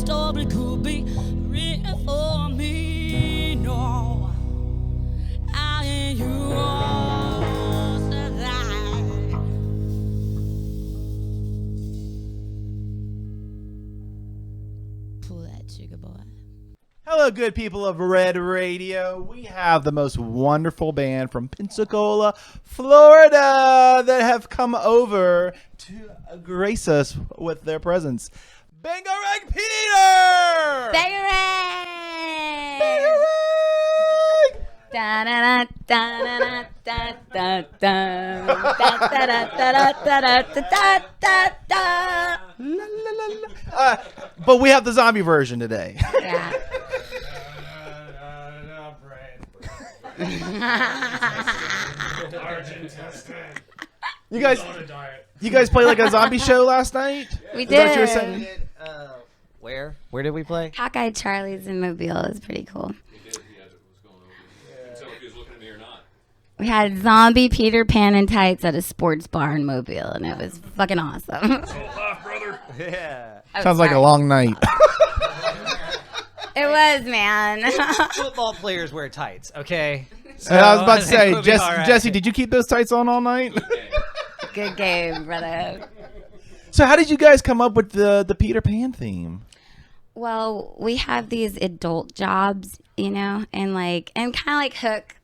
story could be written for me. No, I ain't yours to die. Pull that trigger, boy. Hello, good people of Red Radio. We have the most wonderful band from Pensacola, Florida, that have come over to grace us with their presence. Bangarang Peter! Bangarang! Bangarang! La, la, la, la. But we have the zombie version today. Yeah. You guys play like a zombie show last night? We Is that what you were did. saying? Where did we play? Cockeyed Charlie's in Mobile is pretty cool. We had zombie Peter Pan and tights at a sports bar in Mobile, and it was fucking awesome. Yeah. Sounds like a long night. It was, man. Football players wear tights, okay? And I was about to say, We'll be all right. Jesse, did you keep those tights on all night? Good game, brother. So how did you guys come up with the Peter Pan theme? Well, we have these adult jobs, you know, and kind of like Hook.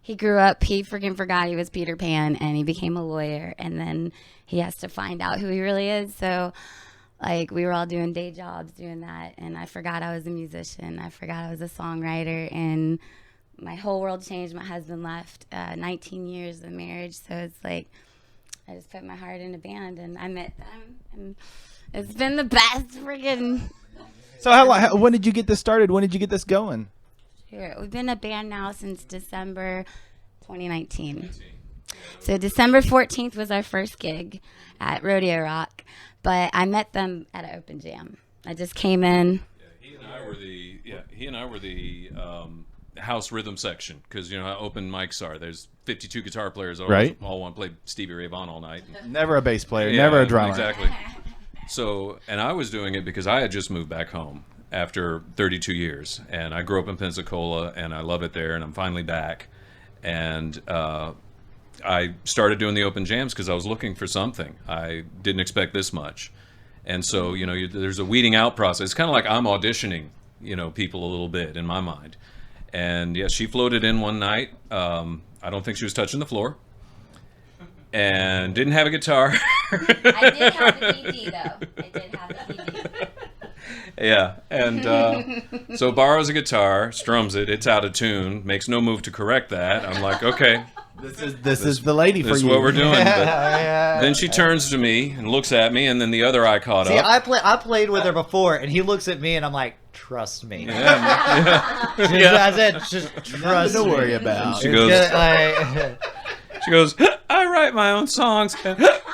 He grew up, he freaking forgot he was Peter Pan, and he became a lawyer, and then he has to find out who he really is. So, we were all doing day jobs doing that, and I forgot I was a musician. I forgot I was a songwriter, and my whole world changed. My husband left, 19 years of marriage, so it's like I just put my heart in a band, and I met them, and it's been the best freaking... So when did you get this started? When did you get this going? Sure. We've been a band now since December 2019. So December 14th was our first gig at Rodeo Rock, but I met them at an open jam. I just came in. He and I were the house rhythm section, because you know how open mics are. There's 52 guitar players, Right. all want to play Stevie Ray Vaughan all night. Never a bass player, Yeah, never a drummer. Exactly. So, and I was doing it because I had just moved back home after 32 years, and I grew up in Pensacola, and I love it there, and I'm finally back. And I started doing the open jams because I was looking for something. I didn't expect this much. And so, you know, there's a weeding out process. It's kind of like I'm auditioning, you know, people a little bit in my mind. And yeah, she floated in one night. I don't think she was touching the floor. And didn't have a guitar. I did have the PD, though. I did have the PD. Yeah, and so borrows a guitar, strums it, it's out of tune, makes no move to correct that. I'm like, okay, This is the lady for you. this is what we're doing. But then she turns to me and looks at me, and then the other eye caught See, up. I played with her before, and he looks at me, and I'm like, trust me. Yeah. I said, just trust Nothing to me. worry about. She goes, she goes, I write my own songs,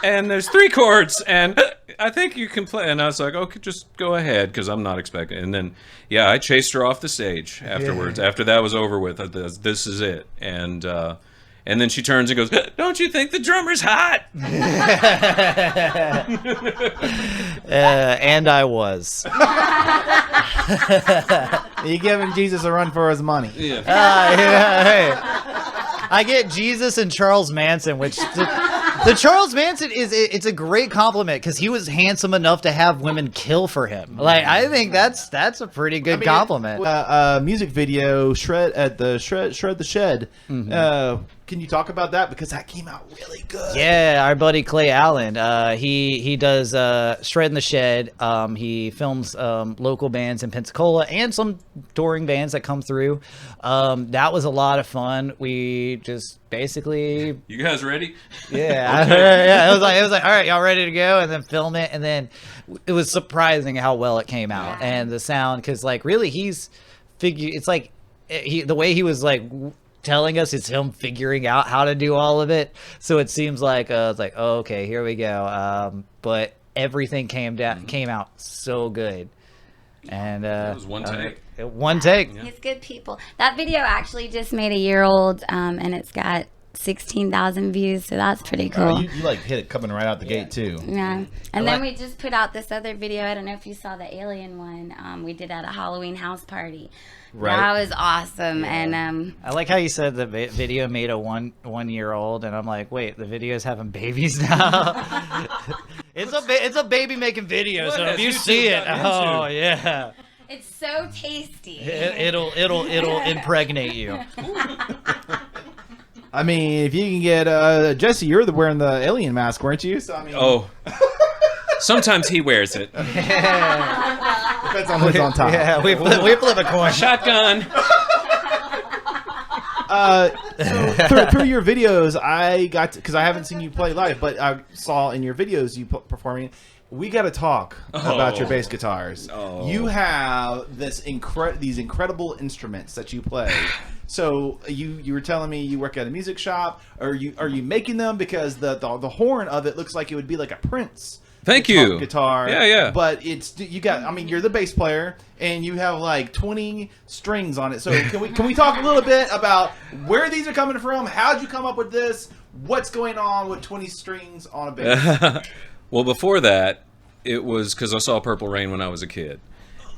and there's 3 chords, and I think you can play. And I was like, okay, just go ahead, because I'm not expecting. And then, yeah, I chased her off the stage afterwards. After that was over with, this is it. And then she turns and goes, don't you think the drummer's hot? And I was. You giving Jesus a run for his money. Yeah. Hey. I get Jesus and Charles Manson, which the Charles Manson it's a great compliment because he was handsome enough to have women kill for him. Like, I think that's a pretty good compliment. Music video shred the shed. Can you talk about that, because that came out really good? Yeah, our buddy Clay Allen. He does Shred in the Shed. He films local bands in Pensacola and some touring bands that come through. That was a lot of fun. We just basically, You guys ready? yeah, Okay. yeah. It was like, all right, y'all ready to go, and then film it, and then it was surprising how well it came out and the sound, because really it's like the way he was telling us, it's him figuring out how to do all of it. So it seems like it's like, oh, okay, here we go. But everything came out so good. And It was one take. One take. He's good people. That video actually just made a year old, and it's got 16,000 views, so that's pretty cool. You like hit it coming right out the gate too. Yeah, and then we just put out this other video. I don't know if you saw the alien one. We did at a Halloween house party. Right. That was awesome, and I like how you said the video made a 1 year old, and I'm like, wait, the video's having babies now. it's a baby making videos. So if you see it, oh yeah, it's so tasty. it'll impregnate you. I mean, if you can get Jesse, you're wearing the alien mask, weren't you? So I mean, Oh. Sometimes he wears it. depends on who's on top. Yeah, we flip a coin. Shotgun. Through your videos, I got because I haven't seen you play live, but I saw in your videos you performing. We got to talk about your bass guitars. Oh. You have these incredible instruments that you play. So you were telling me you work at a music shop. Are you making them because the horn of it looks like it would be like a Prince. Thank you. Guitar. Yeah. But you're the bass player and you have like 20 strings on it. So can we talk a little bit about where these are coming from? How'd you come up with this? What's going on with 20 strings on a bass? Well, before that, it was because I saw Purple Rain when I was a kid.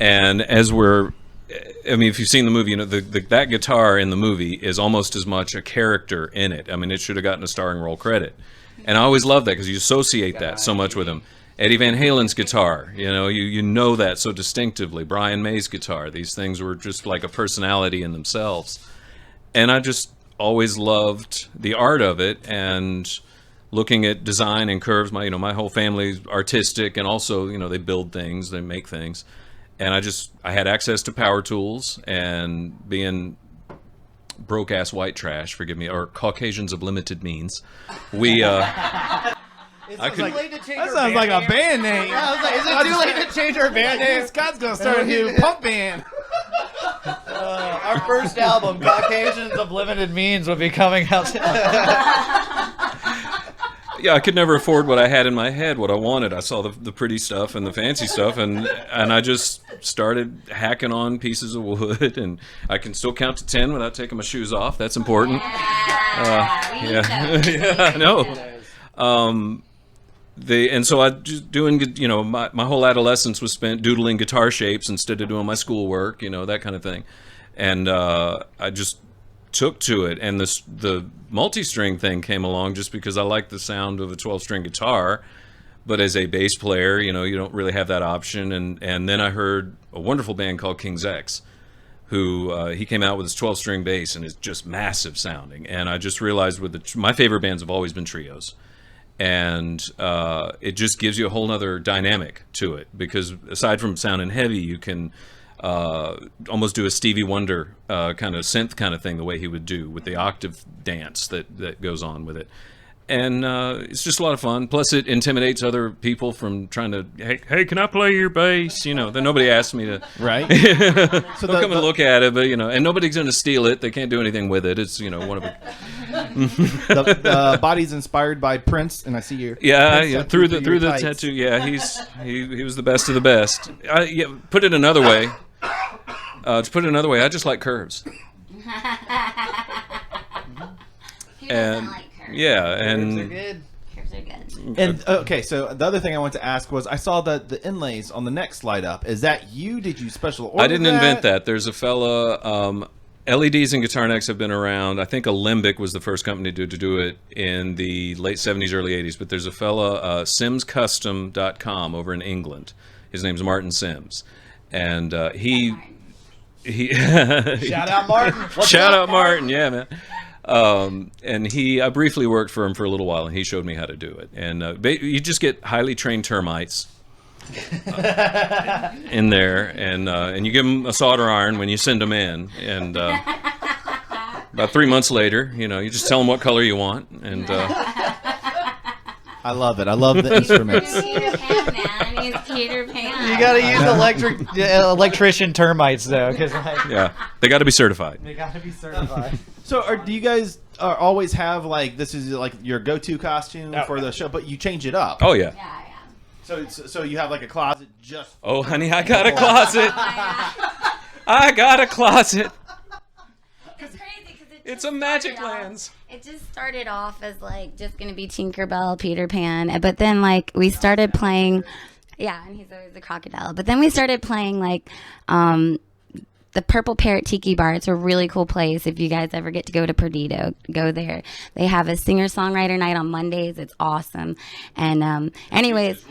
And if you've seen the movie, that guitar in the movie is almost as much a character in it. I mean, it should have gotten a starring role credit. And I always love that because you associate that so much with him. Eddie Van Halen's guitar, you know that so distinctively. Brian May's guitar, these things were just like a personality in themselves. And I just always loved the art of it and looking at design and curves. My whole family's artistic, and also, they build things, they make things. And I had access to power tools, and being broke ass white trash, forgive me, or Caucasians of limited means, we That sounds like a band name. I was like, is it too late to change our band name? Scott's gonna start a new punk band. Our first album, Caucasians of Limited Means, will be coming out. Yeah, I could never afford what I had in my head, what I wanted. I saw the pretty stuff and the fancy stuff, and I just started hacking on pieces of wood, and I can still count to 10 without taking my shoes off. That's important. Yeah, I know. And so I just doing, my whole adolescence was spent doodling guitar shapes instead of doing my schoolwork, that kind of thing. And I just took to it, and the multi-string thing came along just because I like the sound of a 12-string guitar. But as a bass player, you don't really have that option. And then I heard a wonderful band called King's X, who he came out with his 12-string bass, and it's just massive sounding. And I just realized my favorite bands have always been trios. And it just gives you a whole nother dynamic to it, because aside from sounding heavy, you can almost do a Stevie Wonder kind of synth kind of thing, the way he would do with the octave dance that goes on with it. And it's just a lot of fun. Plus, it intimidates other people from trying to, hey, can I play your bass? Then nobody asked me to. Right. So they'll come and look at it, but and nobody's going to steal it. They can't do anything with it. It's one of a. The body's inspired by Prince, and I see your through the tattoo. Yeah, he was the best of the best. Put it another way. To put it another way, I just like curves. Who doesn't like curves? Yeah, and Curves are good. And okay, so the other thing I wanted to ask was, I saw the inlays on the neck slide up. Is that you? Did you special order? I didn't invent that. There's a fella. LEDs and guitar necks have been around. I think Alembic was the first company to do it in the late 70s, early 80s. But there's a fella, SimsCustom.com over in England. His name's Martin Sims, and he Shout out Martin. Shout out Martin, yeah, man. And I briefly worked for him for a little while, and he showed me how to do it. And you just get highly trained termites in there, and you give them a solder iron when you send them in. And about 3 months later, you just tell them what color you want, and. I love it. I love the instruments. Peter Pan, man. He's Peter Pan. You gotta use electrician termites though, because Yeah, they got to be certified. they gotta be certified. So, do you guys always have this is like your go-to costume for the show, but you change it up? Oh yeah. Yeah. So you have like a closet just. Oh honey, I got a closet. I got a closet. It's crazy because It's a magic lands. It just started off as like just gonna be Tinkerbell, Peter Pan, but then like we started playing, yeah, and he's always a crocodile. But then we started playing like the Purple Parrot Tiki Bar. It's a really cool place. If you guys ever get to go to Perdido, go there. They have a singer-songwriter night on Mondays. It's awesome. And anyways,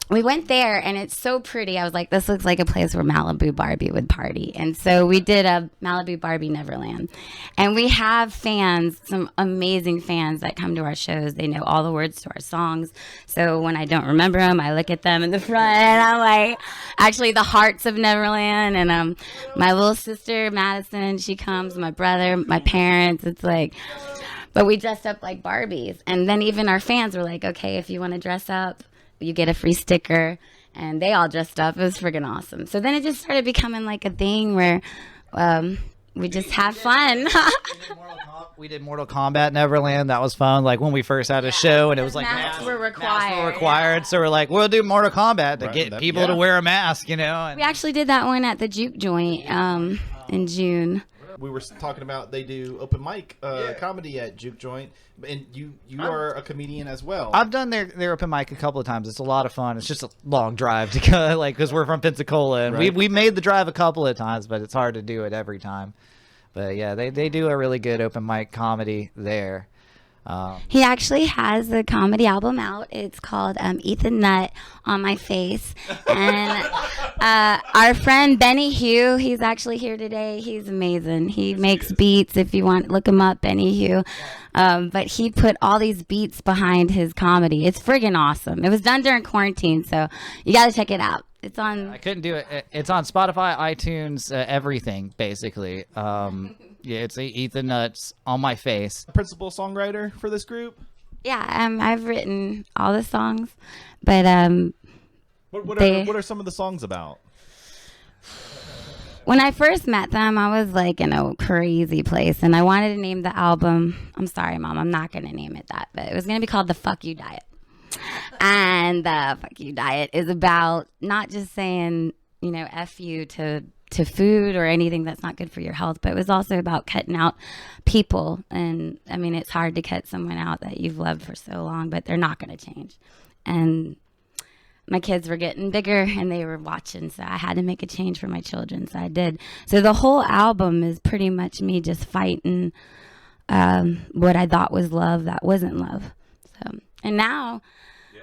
we went there, and it's so pretty. I was like, this looks like a place where Malibu Barbie would party. And so we did a Malibu Barbie Neverland. And we have fans, some amazing fans that come to our shows. They know all the words to our songs. So when I don't remember them, I look at them in the front, and I'm like, actually, the Hearts of Neverland. And my little sister, Madison, she comes, my brother, my parents. It's like... But we dressed up like Barbies. And then even our fans were like, okay, if you want to dress up, you get a free sticker, and they all dressed up. It was friggin' awesome. So then it just started becoming like a thing where we just have fun. We did Mortal Kombat Neverland. That was fun. Like when we first had a show, and it was like masks were required. Masks were required. So we're like, we'll do Mortal Kombat to get people to wear a mask, you know. And We actually did that one at the Juke Joint in June. We were talking about they do open mic comedy at Juke Joint, and you are a comedian as well. I've done their open mic a couple of times. It's a lot of fun. It's just a long drive to go, like, because we're from Pensacola, and we made the drive a couple of times, but it's hard to do it every time. But yeah, they do a really good open mic comedy there. He actually has a comedy album out. It's called Ethan Nutt on My Face. And our friend Benny Hugh, he's actually here today. He's amazing. He makes beats. If you want, look him up, Benny Hugh. But he put all these beats behind his comedy. It's friggin' awesome. It was done during quarantine, so you got to check it out. It's on. I couldn't do it. It's on Spotify, iTunes, everything, basically. Yeah, it's Ethan Nutt's on My Face. Principal songwriter for this group. Yeah, I've written all the songs, but What are some of the songs about? when I first met them, I was like in a crazy place, and I wanted to name the album. I'm sorry, Mom, I'm not gonna name it that, but it was gonna be called The Fuck You Diet. And the Fuck You Diet is about not just saying, you know, F you to food or anything that's not good for your health, but it was also about cutting out people. And I mean, it's hard to cut someone out that you've loved for so long, but they're not going to change. And my kids were getting bigger and they were watching, so I had to make a change for my children, so I did. So the whole album is pretty much me just fighting what I thought was love that wasn't love. So, and now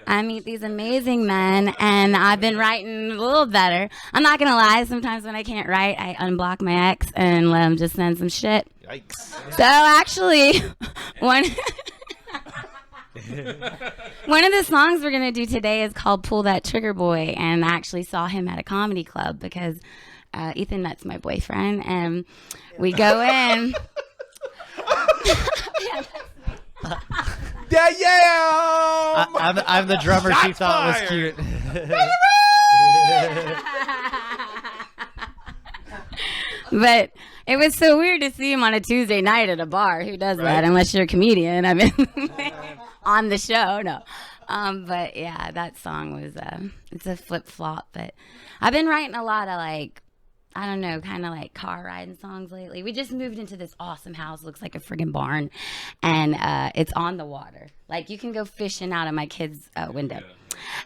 I meet these amazing men, and I've been writing a little better. I'm not gonna lie, sometimes when I can't write, I unblock my ex and let him just send some shit. Yikes. So actually, one of the songs we're gonna do today is called Pull That Trigger Boy, and I actually saw him at a comedy club because Ethan Nutt's my boyfriend, and we go in. Yeah. I'm the drummer Shots she thought was fired. cute. But it was so weird to see him on a Tuesday night at a bar. Who does that unless you're a comedian? I mean, on the show, no. But yeah, that song was it's a flip flop. But I've been writing a lot of like, I don't know, kind of like car riding songs lately. We just moved into this awesome house. Looks like a friggin' barn. And it's on the water. Like, you can go fishing out of my kid's window.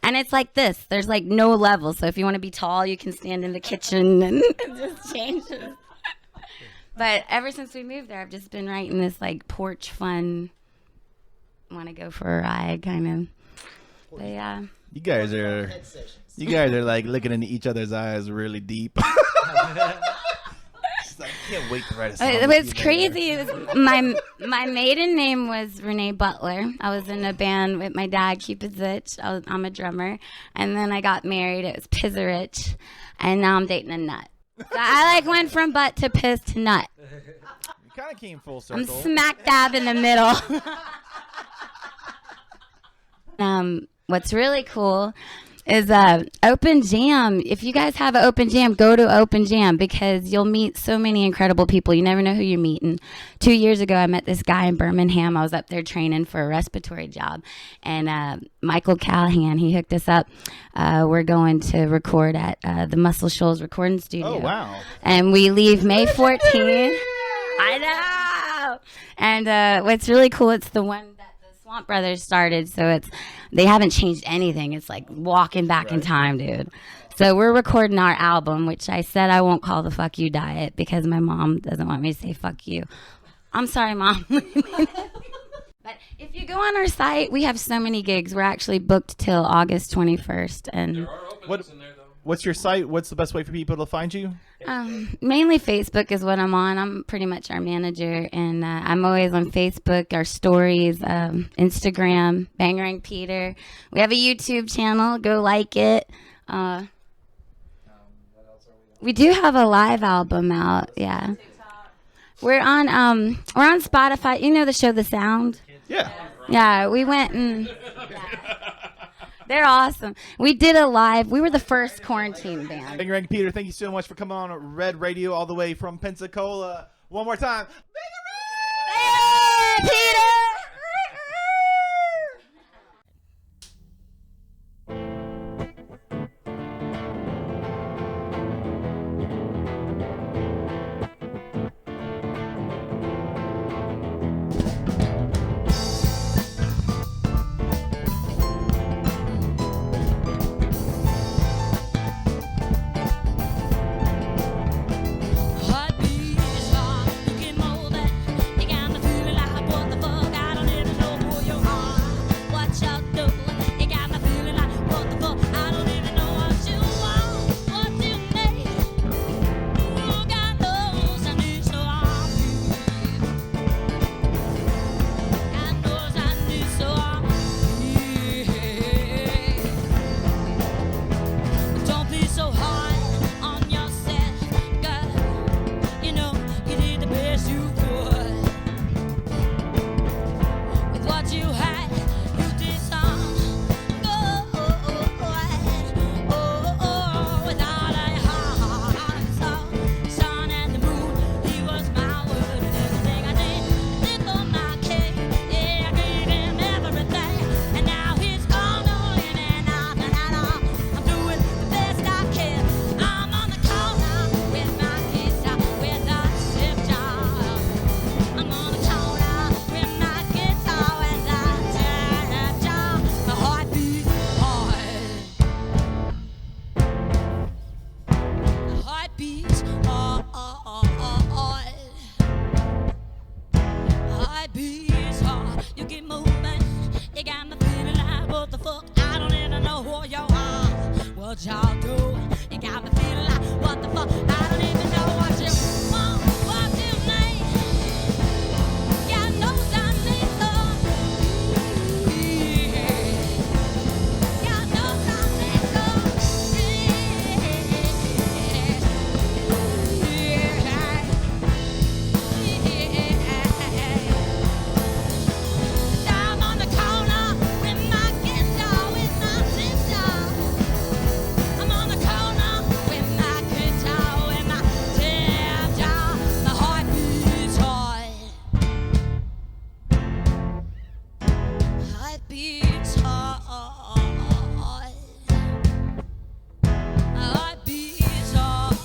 And it's like this. There's, like, no level. So if you want to be tall, you can stand in the kitchen and it just changes. But ever since we moved there, I've just been writing this, like, porch fun, want to go for a ride kind of. But, yeah. You guys are like looking into each other's eyes really deep. She's like, I can't wait to write a song. It was crazy. It was, my maiden name was Renee Butler. I was in a band with my dad, Cupid's Itch. I'm a drummer. And then I got married. It was Pizzarich. And now I'm dating a nut. So I like went from butt to piss to nut. You kind of came full circle. I'm smack dab in the middle. What's really cool is Open Jam. If you guys have an Open Jam, go to Open Jam because you'll meet so many incredible people. You never know who you're meeting. 2 years ago, I met this guy in Birmingham. I was up there training for a respiratory job. And Michael Callahan, he hooked us up. We're going to record at the Muscle Shoals Recording Studio. Oh, wow. And we leave May 14th. I know. And what's really cool, it's the one that the Swamp Brothers started, so they haven't changed anything. It's like walking back in time, dude. So we're recording our album, which I said I won't call the Fuck You Diet because my mom doesn't want me to say fuck you. I'm sorry, Mom. But if you go on our site, we have so many gigs. We're actually booked till August 21st. And There are openings in there, though. What's your site? What's the best way for people to find you? mainly Facebook is what I'm on. I'm pretty much our manager. And I'm always on Facebook, our stories, Instagram, Bangarang Peter. We have a YouTube channel. Go like it. We do have a live album out. Yeah. We're on Spotify. You know the show The Sound? Yeah. Yeah, we went and they're awesome. We did a live. We were the first quarantine band. Bangarang Peter, thank you so much for coming on Red Radio all the way from Pensacola. One more time. Hey, Peter! Heartbeats are looking over. You got me feeling like what the fuck? I don't even know who you are. What you do? You got me feeling like what the fuck? I don't even know what you want, what you need. Oh, God knows I need so hard. God knows I need so hard. Don't be so hard on yourself, girl. You know you did the best you could with what you had. You did some good, without a heart. So sun and the moon, he was my word, and everything I did for my king. Yeah, I gave him everything, and now he's gone all in and nothing at all. I'm doing the best I can. I'm on the corner with my guitar, with a zip job. I'm on the corner with my guitar, with a zip job. My heart beats hard. My heart beats hard. My heart beats hard. You keep moving. You got me feeling like what the fuck? I don't even know who you are. What y'all do? You got me feeling like what the fuck? I don't even know what you want, what you need. God knows I need some. God knows I need some. I'm on the corner with my guitar, with my sister. I'm on the corner with my guitar, with my sister. My heart beats hard. My heart beats hard. My heart beats hard.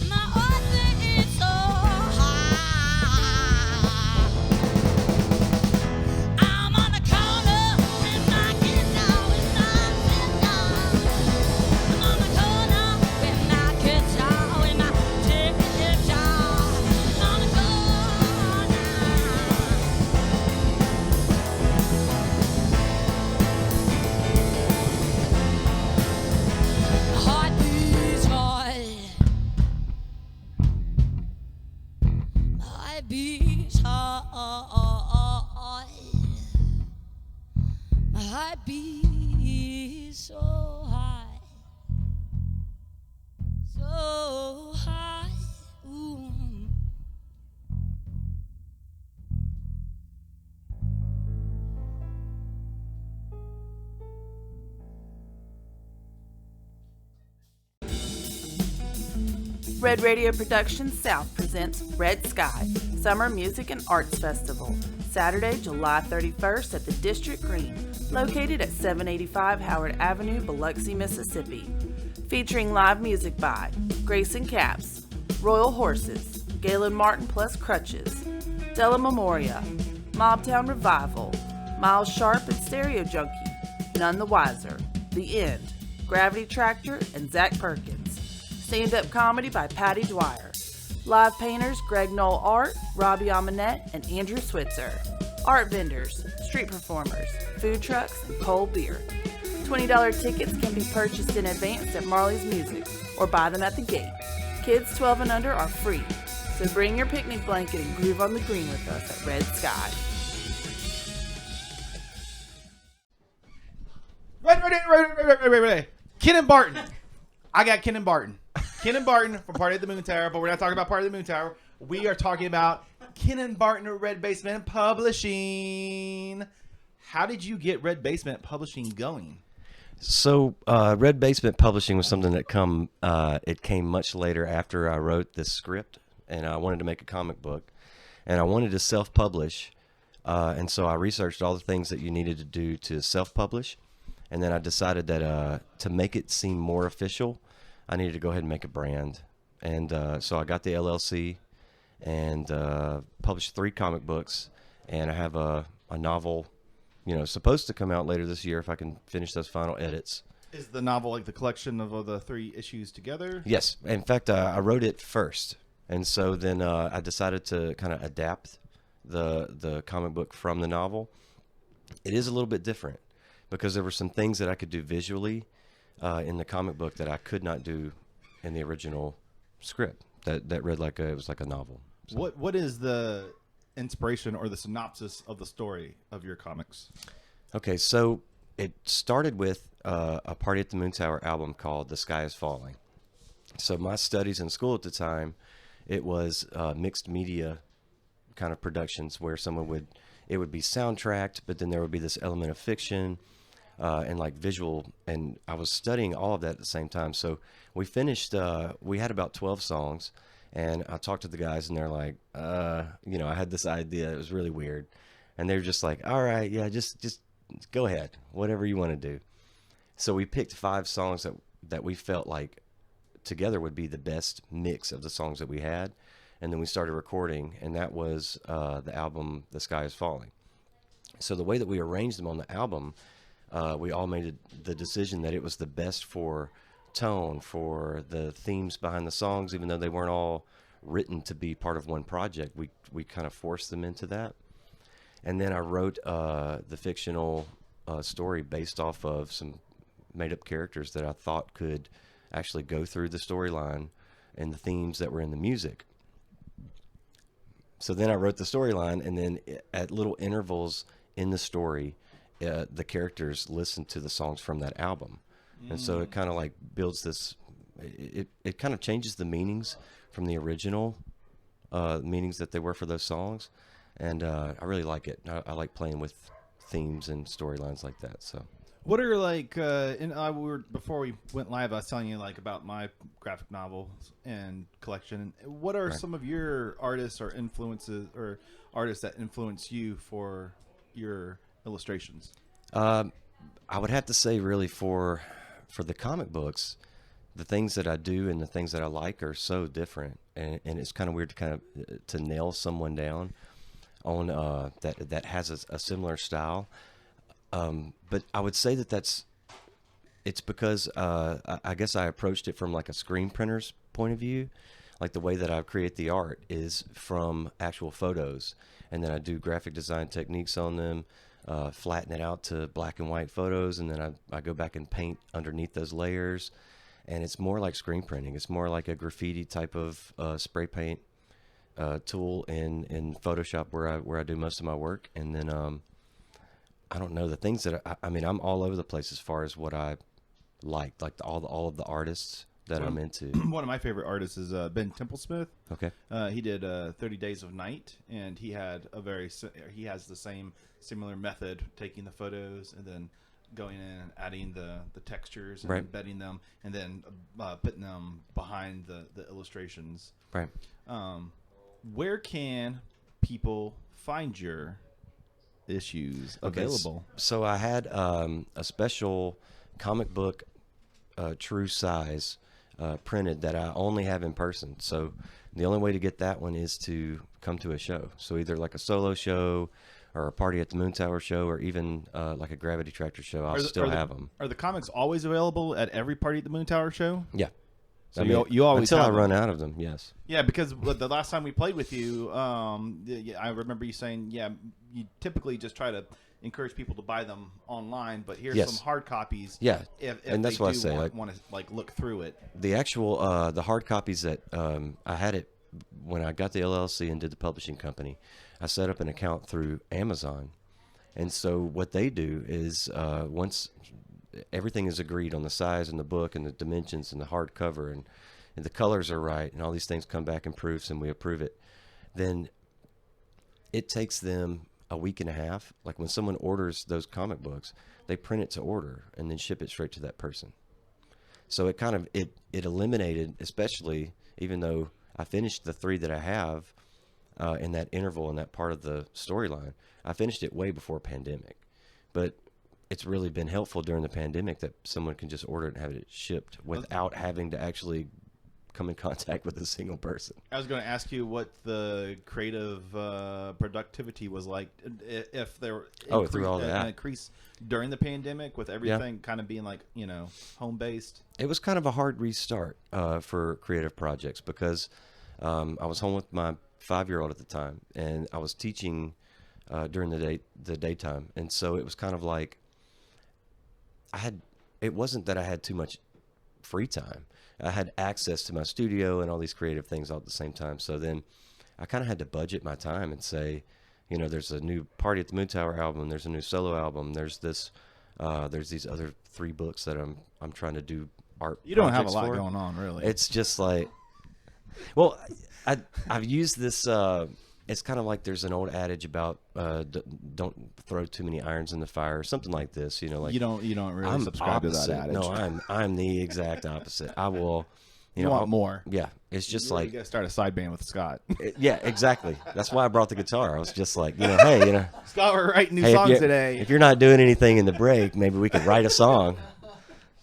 My heart beats so high. I'm on the corner with my guitar, with my sister. I'm on the corner with my guitar, with my sister. I'm on the corner. My heart beats hard. My heart beats hard. My heart beats so high, so high. Ooh. Red Radio Productions South presents Red Sky Summer Music and Arts Festival, Saturday, July 31st at the District Green, located at 785 Howard Avenue, Biloxi, Mississippi. Featuring live music by Grayson Caps, Royal Horses, Galen Martin plus Crutches, Della Memoria, Mobtown Revival, Miles Sharp and Stereo Junkie, None the Wiser, The End, Gravity Tractor, and Zach Perkins. Stand-up comedy by Patty Dwyer. Live painters Greg Knoll Art, Robbie Amonette, and Andrew Switzer. Art vendors, street performers, food trucks, and cold beer. $20 tickets can be purchased in advance at Marley's Music or buy them at the gate. Kids 12 and under are free, so bring your picnic blanket and groove on the green with us at Red Sky. Ready. Kenan Barton. I got Kenan Barton. Kenan Barton from Party at the Moon Tower, but we're not talking about Party at the Moon Tower. We are talking about Kenan Barton at Red Basement Publishing. How did you get Red Basement Publishing going? So Red Basement Publishing was something that it came much later after I wrote this script, and I wanted to make a comic book, and I wanted to self-publish, and so I researched all the things that you needed to do to self-publish, and then I decided that to make it seem more official, I needed to go ahead and make a brand, and so I got the LLC and published 3 comic books, and I have a novel, supposed to come out later this year if I can finish those final edits. Is the novel like the collection of all the 3 issues together? Yes. In fact, I wrote it first, and so then I decided to kind of adapt the comic book from the novel. It is a little bit different because there were some things that I could do visually in the comic book that I could not do in the original script that read like it was like a novel. So. What is the inspiration or the synopsis of the story of your comics? Okay, so it started with a Party at the Moon Tower album called The Sky is Falling. So my studies in school at the time, it was mixed media kind of productions where it would be soundtracked, but then there would be this element of fiction and like visual, and I was studying all of that at the same time. So we finished, we had about 12 songs, and I talked to the guys, and they're like, I had this idea. It was really weird. And they're just like, all right, yeah, just go ahead, whatever you want to do. So we picked 5 songs that we felt like together would be the best mix of the songs that we had. And then we started recording, and that was the album, The Sky is Falling. So the way that we arranged them on the album, we all made the decision that it was the best for tone, for the themes behind the songs, even though they weren't all written to be part of one project. We kind of forced them into that. And then I wrote the fictional story based off of some made-up characters that I thought could actually go through the storyline and the themes that were in the music. So then I wrote the storyline, and then at little intervals in the story, the characters listened to the songs from that album. And so it kind of like builds this, it kind of changes the meanings from the original meanings that they were for those songs. And I really like it. I like playing with themes and storylines like that. So, what are like? Before we went live, I was telling you like about my graphic novels and collection. What are some of your artists or influences or artists that influence you for your illustrations? I would have to say, really, for the comic books, the things that I do and the things that I like are so different, and it's kind of weird to nail someone down on that has a similar style. But I would say it's because I guess I approached it from like a screen printer's point of view. Like the way that I create the art is from actual photos, and then I do graphic design techniques on them, flatten it out to black and white photos, and then I go back and paint underneath those layers. And it's more like screen printing. It's more like a graffiti type of spray paint tool in Photoshop where I do most of my work. And then I don't know, the things that I mean, I'm all over the place as far as what I like all of the artists that I'm into. One of my favorite artists is Ben Templesmith. Okay. He did 30 Days of Night, and he has the same similar method, taking the photos and then going in and adding the textures and right. embedding them, and then putting them behind the illustrations. Right. Where can people find your issues available? So I had a special comic book true size printed that I only have in person. So the only way to get that one is to come to a show. So either like a solo show or a Party at the Moon Tower show, or even like a Gravity Tractor show. I'll still have them. Are the comics always available at every Party at the Moon Tower show? Yeah. So you always until I have run them. out of them. Yes. Yeah, because the last time we played with you, I remember you saying, you typically just try to encourage people to buy them online, but here's Yes. some hard copies. Yeah, if and that's they what I do say, want to look through it. The actual the hard copies that I had it when I got the LLC and did the publishing company. I set up an account through Amazon, and so what they do is once everything is agreed on the size and the book and the dimensions and the hardcover and the colors are right and all these things come back in proofs and we approve it, then it takes them a week and a half. Like when someone orders those comic books, they print it to order and then ship it straight to that person. So it kind of it eliminated, especially even though I finished the 3 that I have in that interval in that part of the storyline, I finished it way before pandemic. But it's really been helpful during the pandemic that someone can just order it and have it shipped without having to actually come in contact with a single person. I was going to ask you what the creative productivity was like, if there were through all that. an increase during the pandemic with everything kind of being like, home based. It was kind of a hard restart for creative projects because I was home with my 5-year-old at the time, and I was teaching during the daytime, and so it was kind of like it wasn't that I had too much free time. I had access to my studio and all these creative things all at the same time. So then I kind of had to budget my time and say, there's a new Party at the Moon Tower album, there's a new solo album, there's this, there's these other 3 books that I'm trying to do art. You don't have a projects lot for. going on, really. It's just like, well, I've used this. It's kind of like there's an old adage about don't throw too many irons in the fire, or something like this. Like you don't really I'm subscribe opposite. to that adage. No, I'm the exact opposite. I will. You want more. Yeah, it's just You like gotta start a side band with Scott. yeah, exactly. That's why I brought the guitar. I was just like, hey, Scott, we're writing new hey, songs today. if you're not doing anything in the break, maybe we could write a song,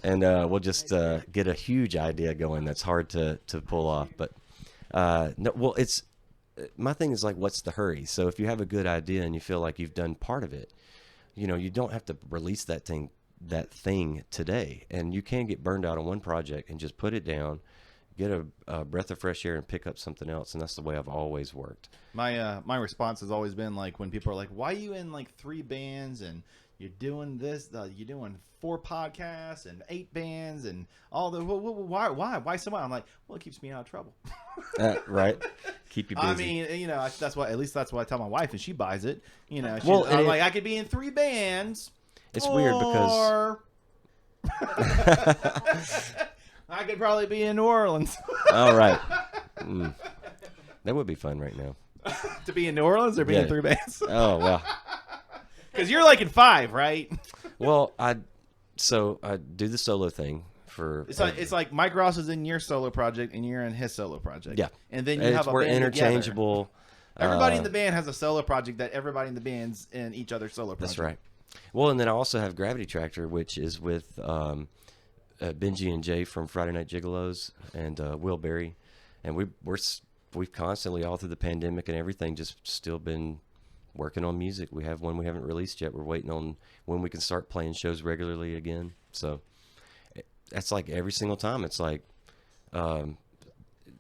and we'll just get a huge idea going. That's hard to pull off, but no. Well, it's my thing is like, what's the hurry? So if you have a good idea and you feel like you've done part of it, you don't have to release that thing today, and you can get burned out on one project and just put it down, get a breath of fresh air, and pick up something else. And that's the way I've always worked. My response has always been like, when people are like, why are you in like 3 bands and you're doing this, you're doing 4 podcasts and 8 bands and all the why so much? I'm like, well, it keeps me out of trouble. Right. Keep you busy. I mean, that's what I tell my wife, and she buys it. Well, I'm like, I could be in 3 bands. It's weird because I could probably be in New Orleans. all right. That would be fun right now. To be in New Orleans or be in Yeah. 3 bands? Oh well. Because you're like in 5, right? Well, I do the solo thing for. It's like Mike Ross is in your solo project and you're in his solo project. Yeah. And then you have a we're band interchangeable. together. Everybody in the band has a solo project that everybody in the band's in each other's solo project. That's right. Well, and then I also have Gravity Tractor, which is with Benji and Jay from Friday Night Gigolos and Will Berry, and we've constantly all through the pandemic and everything just still been working on music. We have one we haven't released yet. We're waiting on when we can start playing shows regularly again. So that's like every single time. It's like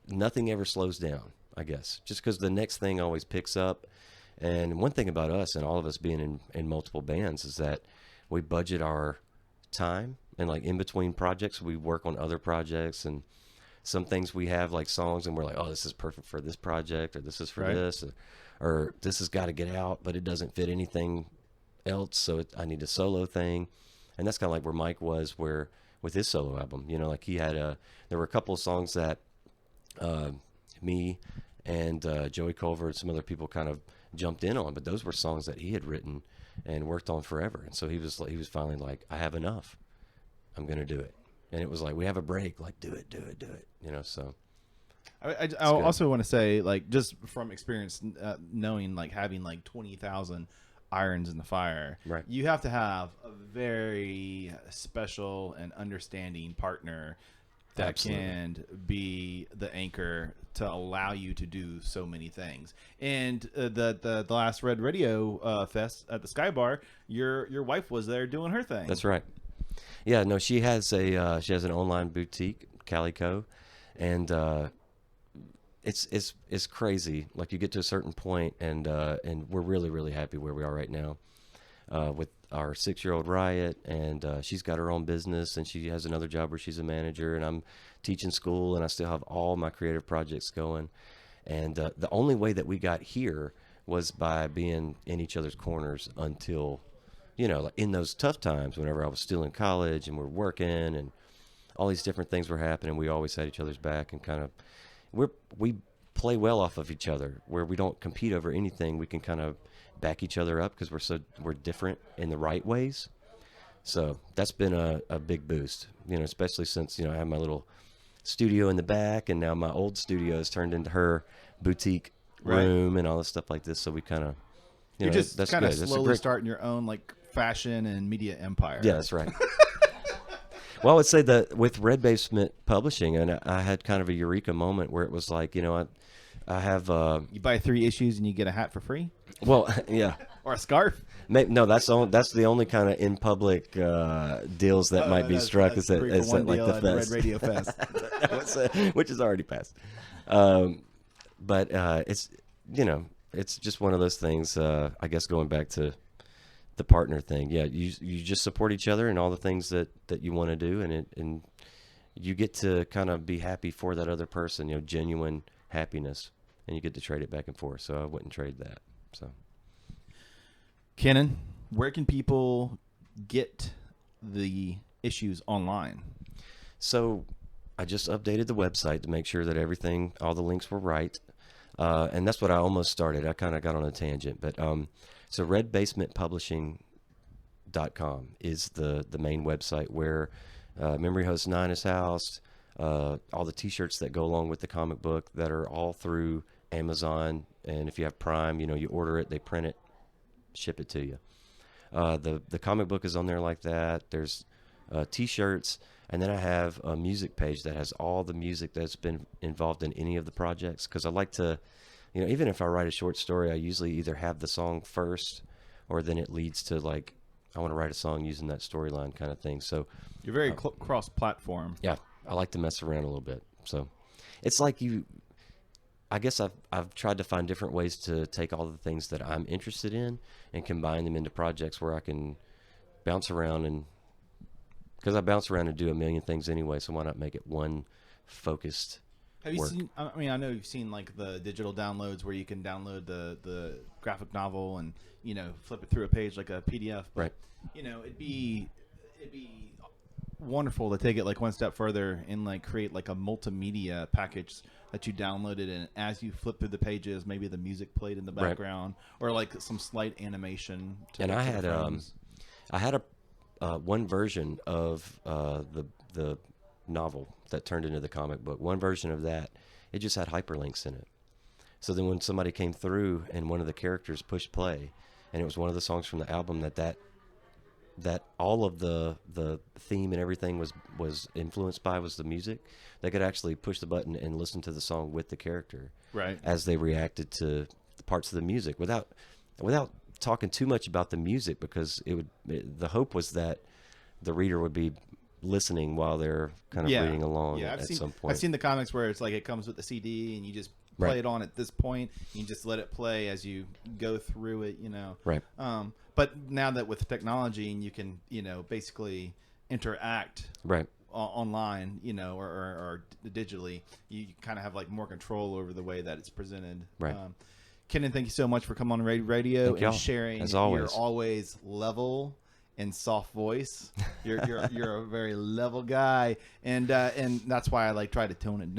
nothing ever slows down, I guess, just because the next thing always picks up. And one thing about us and all of us being in multiple bands is that we budget our time, and like in between projects, we work on other projects, and some things we have like songs and we're like, oh, this is perfect for this project, or this is for Right. this, or this has got to get out, but it doesn't fit anything else. So I need a solo thing. And that's kind of like where Mike was with his solo album, like he had there were a couple of songs that me and Joey Culver and some other people kind of jumped in on, but those were songs that he had written and worked on forever. And so he was finally like, I have enough. I'm going to do it. And it was like, we have a break, like do it. So I also want to say, like, just from experience, knowing, like, having like 20,000 irons in the fire, Right. You have to have a very special and understanding partner that Absolutely. can be the anchor to allow you to do so many things. And the last Red Radio Fest at the Sky Bar, your wife was there doing her thing. That's right. Yeah, no, she has an online boutique, Calico, and it's crazy. Like, you get to a certain point, and we're really, really happy where we are right now with our 6-year-old Riot, and she's got her own business, and she has another job where she's a manager, and I'm teaching school, and I still have all my creative projects going. And the only way that we got here was by being in each other's corners until, like in those tough times, whenever I was still in college and we're working and all these different things were happening, we always had each other's back, and kind of we play well off of each other, where we don't compete over anything. We can kind of back each other up because we're different in the right ways. So that's been a big boost, especially since, I have my little studio in the back, and now my old studio has turned into her boutique room and all this stuff like this. So we kind of, You're just that's kind of good. That's a slowly great- starting your own like fashion and media empire. Yeah, that's right. Well, I would say that with Red Basement Publishing, and I had kind of a eureka moment where it was like, I have, You buy 3 issues and you get a hat for free well, yeah. or a scarf. No, that's the only kind of in public deals that might be struck That's is at 3-for-1 like deal the at fest, Red Radio Fest. which is already passed. But it's just one of those things. I guess going back to the partner thing, yeah, you just support each other in all the things that you want to do, and you get to kind of be happy for that other person, genuine happiness, and you get to trade it back and forth. So I wouldn't trade that. So. Kenan, where can people get the issues online? So I just updated the website to make sure that all the links were right. And that's what I almost started. I kind of got on a tangent, but so redbasementpublishing.com is the main website where Memory Host 9 is housed, all the t-shirts that go along with the comic book that are all through Amazon. And if you have Prime, you order it, they print it, ship it to you. The comic book is on there like that. There's t-shirts, and then I have a music page that has all the music that's been involved in any of the projects, because I like to, even if I write a short story, I usually either have the song first, or then it leads to like, I want to write a song using that storyline kind of thing. So You're very cross-platform. yeah, I like to mess around a little bit. So it's like I guess I've tried to find different ways to take all the things that I'm interested in and combine them into projects where I can bounce around, and because I bounce around and do a million things anyway, so why not make it one focused Have you work? seen? I mean, I know you've seen like the digital downloads where you can download the graphic novel and flip it through a page like a PDF. But, Right. It'd be wonderful to take it like one step further and like create like a multimedia package that you downloaded, and as you flip through the pages, maybe the music played in the Right. background or like some slight animation. And to I the had frames. a one version of the novel that turned into the comic book. One version of that, it just had hyperlinks in it. So then when somebody came through and one of the characters pushed play, and it was one of the songs from the album that all of the theme and everything was influenced by was the music, they could actually push the button and listen to the song with the character Right. as they reacted to the parts of the music without talking too much about the music, because the hope was that the reader would be listening while they're kind of reading along Yeah, at some point. I've seen the comics where it's like it comes with the CD and you just play Right. it on at this point. You just let it play as you go through it, Right. But now that with technology and you can, basically interact Right. online, or digitally, you kind of have like more control over the way that it's presented. Right. Kenan, thank you so much for coming on radio Thank and y'all, sharing as your always. always level and soft voice. You're a very level guy, and that's why I like try to tone it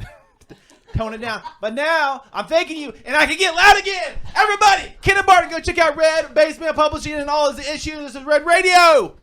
down. But now I'm thanking you, and I can get loud again. Everybody, Kenan Barton, go check out Red Basement Publishing and all his issues. This is Red Radio.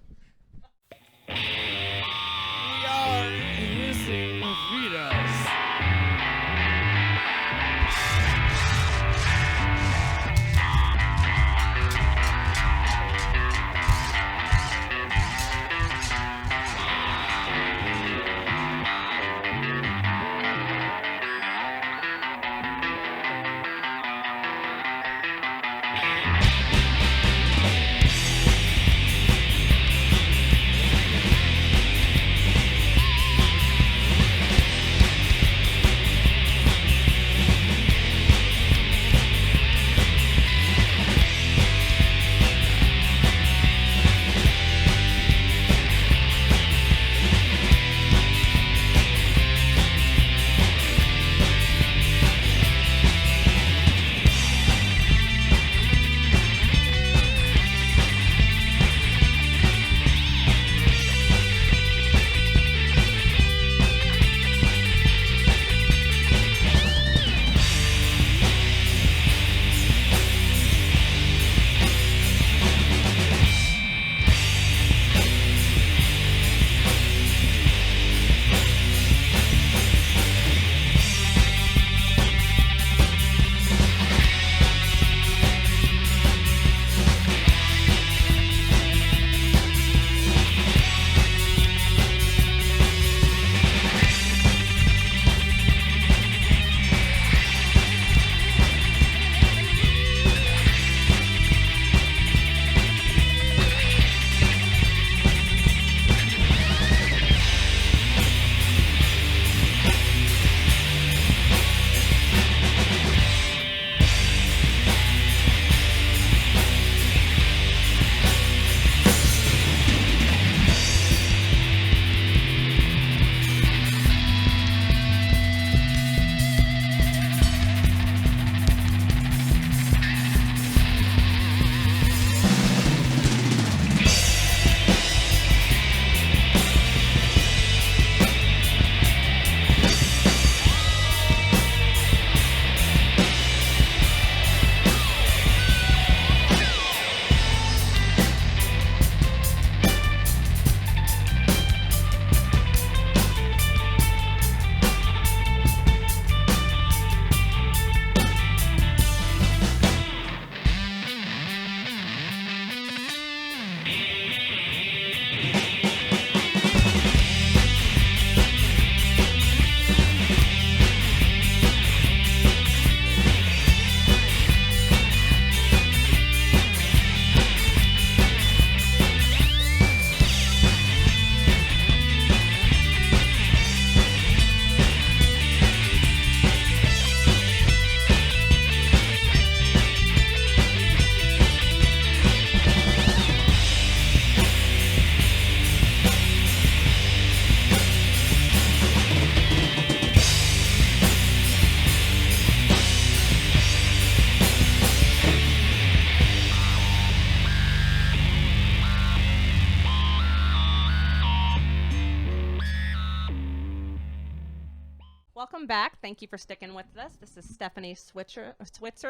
Welcome back. Thank you for sticking with us. This is Stephanie Switzer,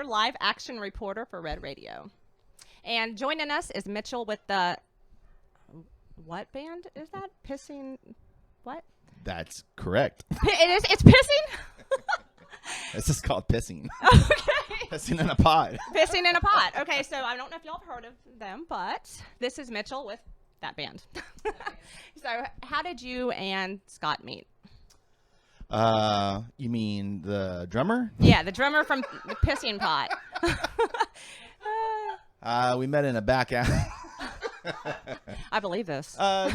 live action reporter for Red Radio. And joining us is Mitchell with the, what band is that? Pissing, what? That's correct. It's Pissing? This is called pissing. Okay. Pissing in a pot. Pissing in a Pot. Okay, so I don't know if y'all have heard of them, but this is Mitchell with that band. So how did you and Scott meet? You mean the drummer? Yeah, the drummer from the Pissing Pot. We met in a back alley. I believe this. I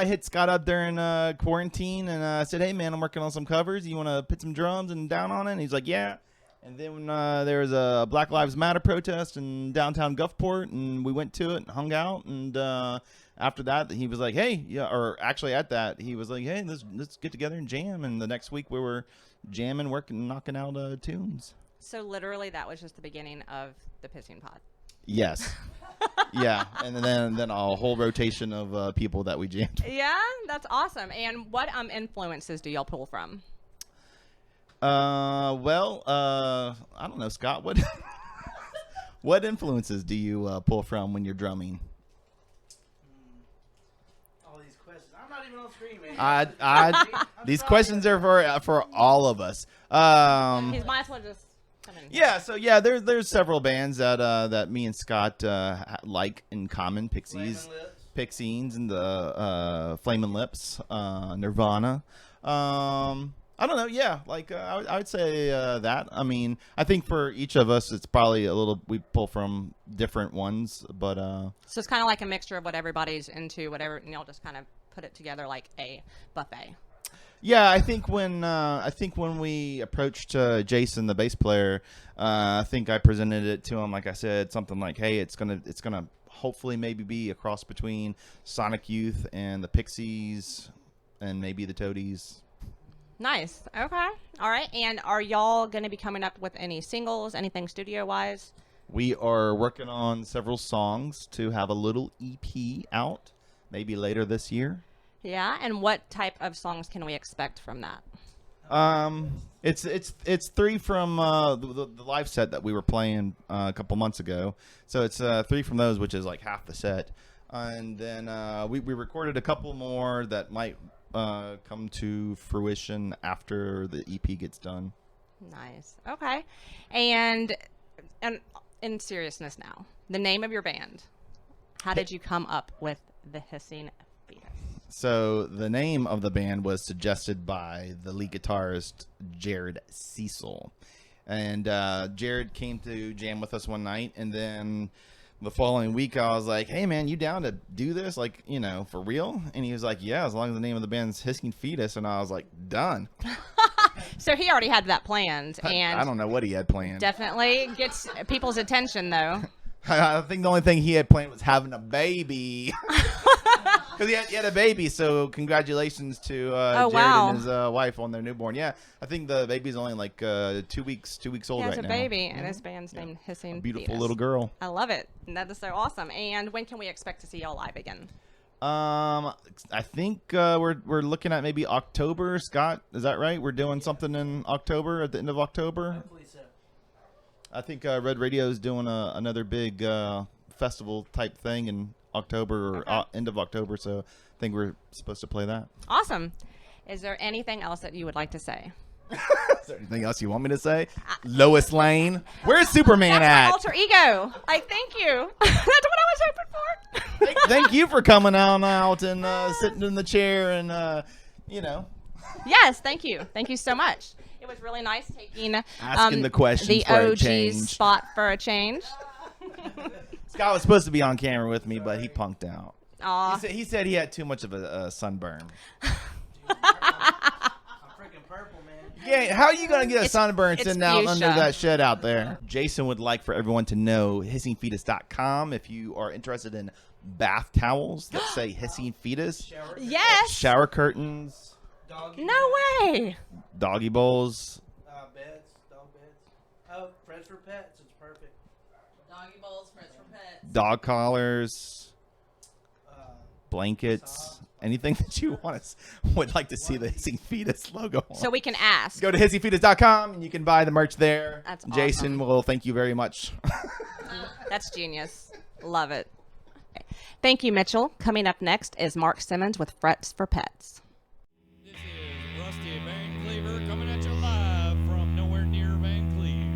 hit Scott up during quarantine and I said, hey man, I'm working on some covers. You want to put some drums and down on it? And he's like, yeah. And then when there was a Black Lives Matter protest in downtown Gulfport, and we went to it and hung out. And after that, he was like, hey, yeah, or actually at that, he was like, hey, let's get together and jam. And the next week we were jamming, working, knocking out tunes. So literally that was just the beginning of the Pissing Pot. Yes. Yeah. And then a whole rotation of people that we jammed with. Yeah, that's awesome. And what influences do y'all pull from? I don't know, Scott. What what influences do you pull from when you're drumming? All these questions. I'm not even on screen, man. These questions are for all of us. He might as well just come in. Yeah. So there's several bands that me and Scott like in common. Pixies, and the Flamin' Lips, Nirvana. I don't know. Yeah, like I would say that. I mean, I think for each of us, it's probably a little. We pull from different ones, but So it's kind of like a mixture of what everybody's into, whatever, and y'all just kind of put it together like a buffet. yeah. I think when we approached Jason, the bass player, I think I presented it to him. Like I said, something like, "Hey, it's gonna hopefully maybe be a cross between Sonic Youth and the Pixies, and maybe the Toadies." Nice. Okay. All right. And are y'all going to be coming up with any singles, anything studio-wise? We are working on several songs to have a little EP out, maybe later this year. Yeah. And what type of songs can we expect from that? It's three from the live set that we were playing a couple months ago. So it's three from those, which is like half the set. And then we recorded a couple more that might come to fruition after the EP gets done. Nice. Okay. And in seriousness now, the name of your band, how did you come up with the Hissing Fetus? So the name of the band was suggested by the lead guitarist Jared Cecil, and Jared came to jam with us one night, and then the following week I was like, hey man, you down to do this, like, you know, for real? And he was like, yeah, as long as the name of the band's Hissing Fetus. And I was like, done. So he already had that planned, and I don't know what he had planned. definitely gets people's attention though. I think the only thing he had planned was having a baby. Because he had a baby, so congratulations to Jared wow. and his wife on their newborn. Yeah, I think the baby's only like 2 weeks old He has right a now. baby, and his band's named Hissing A beautiful Fetus. little girl. I love it. And that is so awesome. And when can we expect to see y'all live again? I think we're looking at maybe October. Scott, is that right? We're doing something in October, at the end of October. Hopefully so. I think Red Radio is doing another big festival type thing in October or end of October, so I think we're supposed to play that. Awesome. Is there anything else that you would like to say? Is there anything else you want me to say? Lois Lane, where's Superman That's my at? alter ego. Like, thank you. That's what I was hoping for. Thank you for coming on out and sitting in the chair and you know. Yes, thank you. Thank you so much. It was really nice taking Asking the questions the for a OG change. spot for a change. Scott was supposed to be on camera with me, but he punked out. Aw. He said he had too much of a sunburn. I'm freaking purple, man. Yeah, how are you gonna get a sunburn it's sitting out under fuchsia. that shed out there? Jason would like for everyone to know hissingfetus.com if you are interested in bath towels that say Hissing Fetus, Yes. shower curtains, Doggy No way. doggy bowls, beds, dog beds. Oh, Fred's for pets. It's perfect. Doggy bowls, Fred's for pets. dog collars, Uh, blankets, socks. anything that you would like to see the Hissing Fetus logo on. So we can ask. Go to hissingfetus.com and you can buy the merch there. That's Jason will thank you very much. That's genius. Love it. Thank you, Mitchell. Coming up next is Mark Simmons with Frets for Pets. This is Rusty Van Cleaver coming at you live from nowhere near Van Cleve.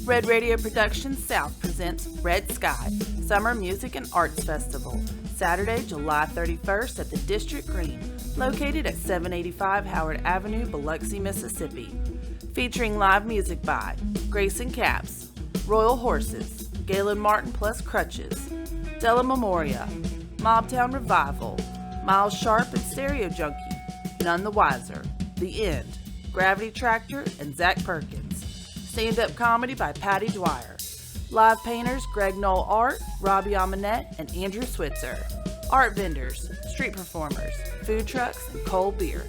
Red Radio Productions South presents Red Sky, Summer Music and Arts Festival, Saturday, July 31st at the District Green, located at 785 Howard Avenue, Biloxi, Mississippi. Featuring live music by Grayson Caps, Royal Horses, Galen Martin plus Crutches, Della Memoria, Mobtown Revival, Miles Sharp and Stereo Junkie, None the Wiser, The End, Gravity Tractor, and Zach Perkins. Stand-up comedy by Patty Dwyer. Live painters Greg Knoll Art, Robbie Amonette, and Andrew Switzer. Art vendors, street performers, food trucks, and cold beer.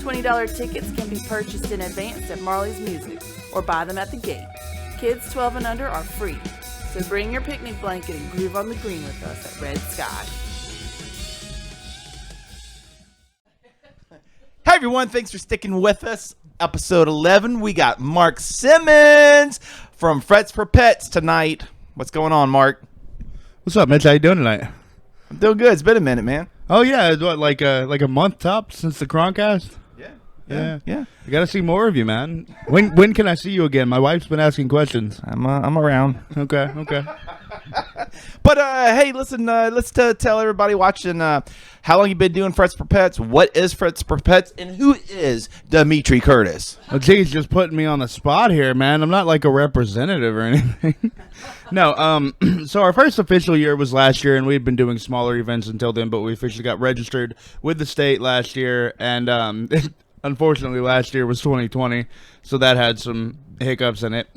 $20 tickets can be purchased in advance at Marley's Music or buy them at the gate. Kids 12 and under are free, so bring your picnic blanket and groove on the green with us at Red Sky. Hi, everyone. Thanks for sticking with us. Episode 11, we got Mark Simmons from Frets for Pets tonight. What's going on, Mark? What's up, Mitch? How you doing tonight? I'm doing good. It's been a minute, man. Oh yeah, it's what, like a month top since the Croncast? Yeah. I gotta see more of you, man. When can I see you again? My wife's been asking questions. I'm around. Okay. But hey, listen, let's tell everybody watching how long you been doing Frets for Pets, what is Frets for Pets, and who is Dimitri Curtis? Oh, geez, just putting me on the spot here, man. I'm not like a representative or anything. No, so our first official year was last year, and we'd been doing smaller events until then, but we officially got registered with the state last year, and unfortunately last year was 2020, so that had some hiccups in it.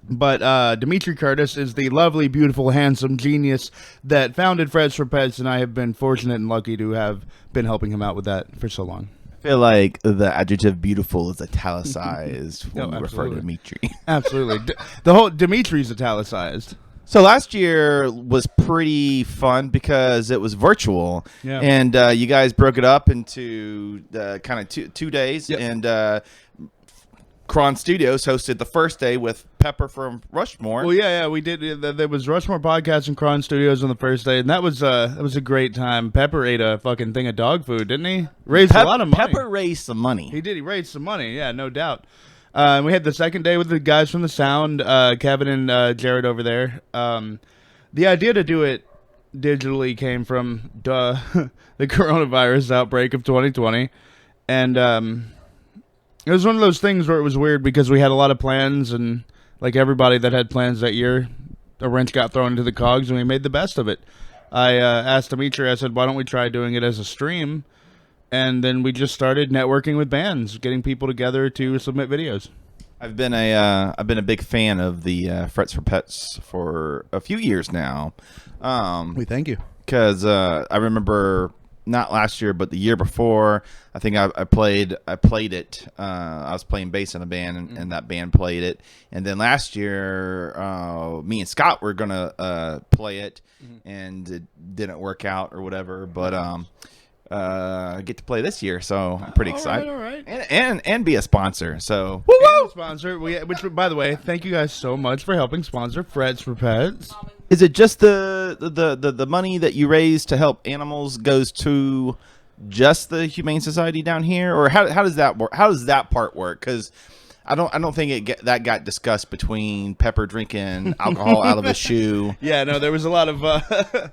But Dimitri Curtis is the lovely, beautiful, handsome genius that founded Frets for Pets, and I have been fortunate and lucky to have been helping him out with that for so long. I feel like the adjective beautiful is italicized when we refer absolutely. to Dimitri. Absolutely. The whole Dimitri's italicized. So last year was pretty fun because it was virtual, Yeah. and you guys broke it up into kind of two days, Yep. and Cron Studios hosted the first day with Pepper from Rushmore. Well, yeah, we did. There was Rushmore Podcast and Cron Studios on the first day, and that was a great time. Pepper ate a fucking thing of dog food, didn't he? Raised a lot of money. Pepper raised some money. He did. He raised some money. Yeah, no doubt. We had the second day with the guys from the sound, Kevin and Jared over there. The idea to do it digitally came from the coronavirus outbreak of 2020, and it was one of those things where it was weird because we had a lot of plans, and like everybody that had plans that year, a wrench got thrown into the cogs, and we made the best of it. I asked Dimitri, I said, why don't we try doing it as a stream? And then we just started networking with bands, getting people together to submit videos. I've been a big fan of the Frets for Pets for a few years now. We thank you. Because I remember not last year, but the year before, I think I played it. I was playing bass in a band, and that band played it. And then last year, me and Scott were gonna play it, and it didn't work out or whatever. But I get to play this year, so I'm pretty excited. All right. And be a sponsor. So And sponsor, which by the way, thank you guys so much for helping sponsor Frets for Pets. is it just the money that you raise to help animals goes to just the Humane Society down here, or how does that work? How does that part work? Because I don't think that got discussed between Pepper drinking alcohol out of a shoe. Yeah, no, there was a lot of a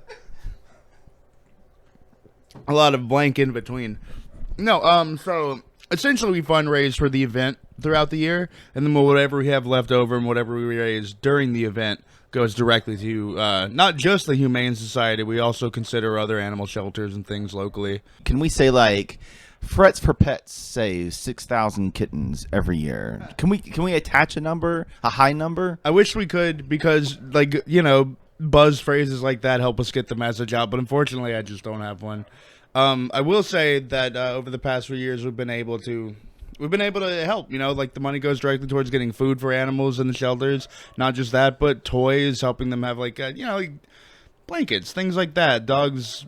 lot of blank in between. No, so essentially we fundraise for the event throughout the year, and then whatever we have left over and whatever we raise during the event goes directly to not just the Humane Society. We also consider other animal shelters and things locally. Can we say like Frets for Pets saves 6,000 kittens every year? Can we attach a high number? I wish we could, because like, you know, buzz phrases like that help us get the message out, but unfortunately I just don't have one. I will say that over the past few years we've been able to help, you know, like the money goes directly towards getting food for animals in the shelters. Not just that, but toys, helping them have like, you know, like blankets, things like that. Dogs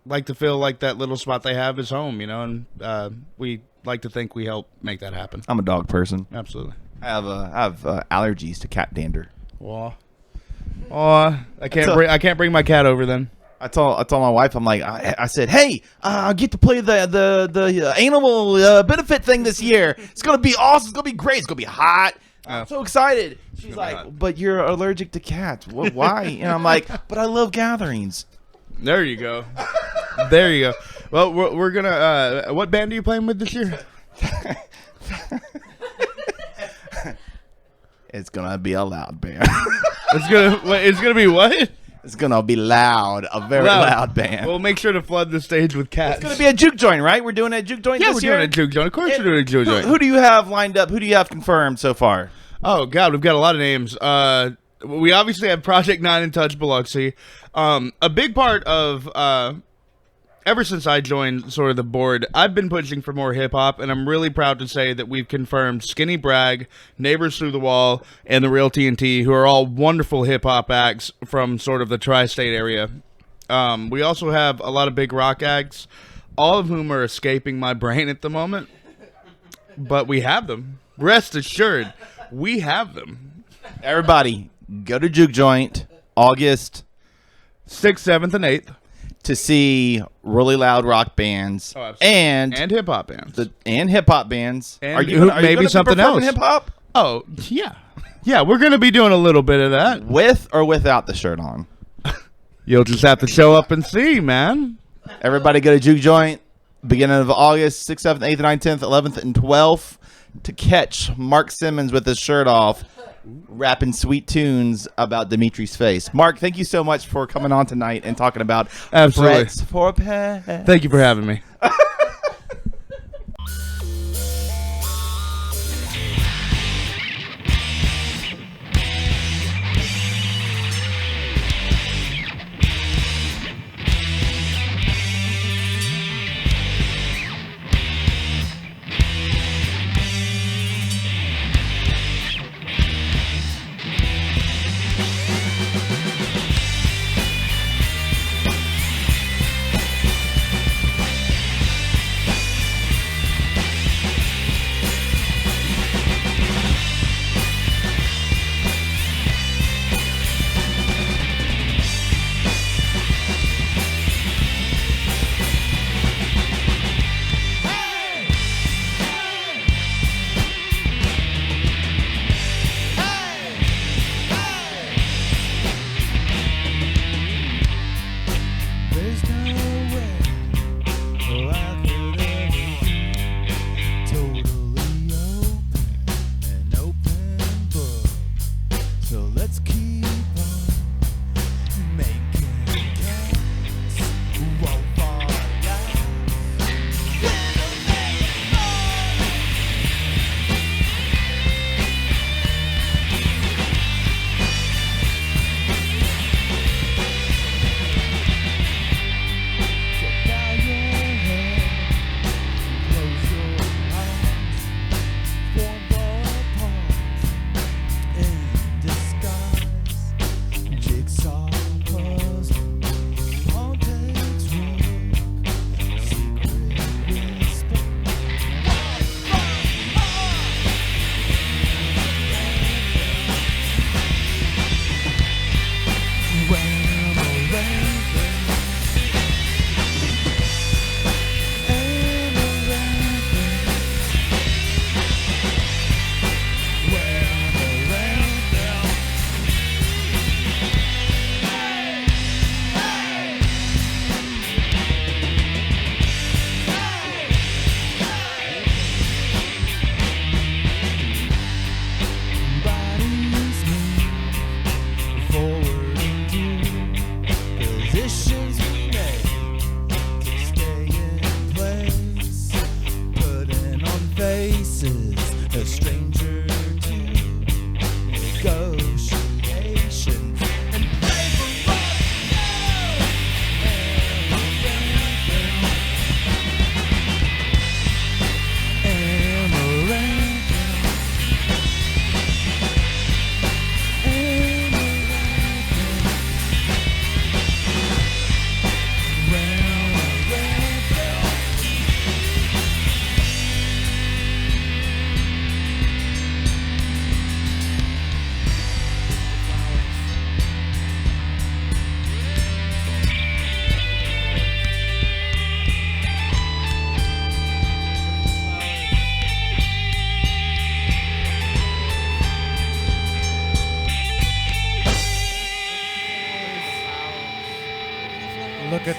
like to feel like that little spot they have is home, you know, and we like to think we help make that happen. I'm a dog person. Absolutely. I have allergies to cat dander. Aw. I can't bring my cat over then. I told my wife, I'm like, I said, hey, I get to play the animal benefit thing this year. It's gonna be awesome. It's gonna be great. It's gonna be hot. I'm so excited. She's like, God. but you're allergic to cats. Why? And I'm like, but I love gatherings. There you go. There you go. Well, we're gonna. What band are you playing with this year? It's gonna be a loud band. It's gonna be what? It's gonna be loud. A very loud band. We'll make sure to flood the stage with cats. It's gonna be a juke joint, right? We're doing a juke joint Yeah, this we're year? doing a juke joint. Of course, we're doing a juke joint. Who do you have lined up? Who do you have confirmed so far? Oh God, we've got a lot of names. We obviously have Project 9 in Touch Biloxi. A big part of ever since I joined sort of the board, I've been pushing for more hip hop, and I'm really proud to say that we've confirmed Skinny Bragg, Neighbors Through the Wall, and the Real TNT, who are all wonderful hip hop acts from sort of the tri-state area. We also have a lot of big rock acts, all of whom are escaping my brain at the moment, but we have them. Rest assured, we have them. Everybody, go to Juke Joint August 6th, 7th, and 8th. to see really loud rock bands and hip hop bands. And hip hop bands. And are you gonna maybe be something performing else? hip hop? Oh, yeah. Yeah, we're going to be doing a little bit of that. With or without the shirt on? You'll just have to show up and see, man. Everybody go to Juke Joint beginning of August 6th, 7th, 8th, 9th, 10th, 11th, and 12th to catch Mark Simmons with his shirt off rapping sweet tunes about Dimitri's face. Mark, thank you so much for coming on tonight and talking about Absolutely. Frets for Pets. Thank you for having me.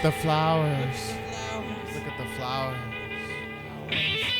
at the flowers. Look at the flowers.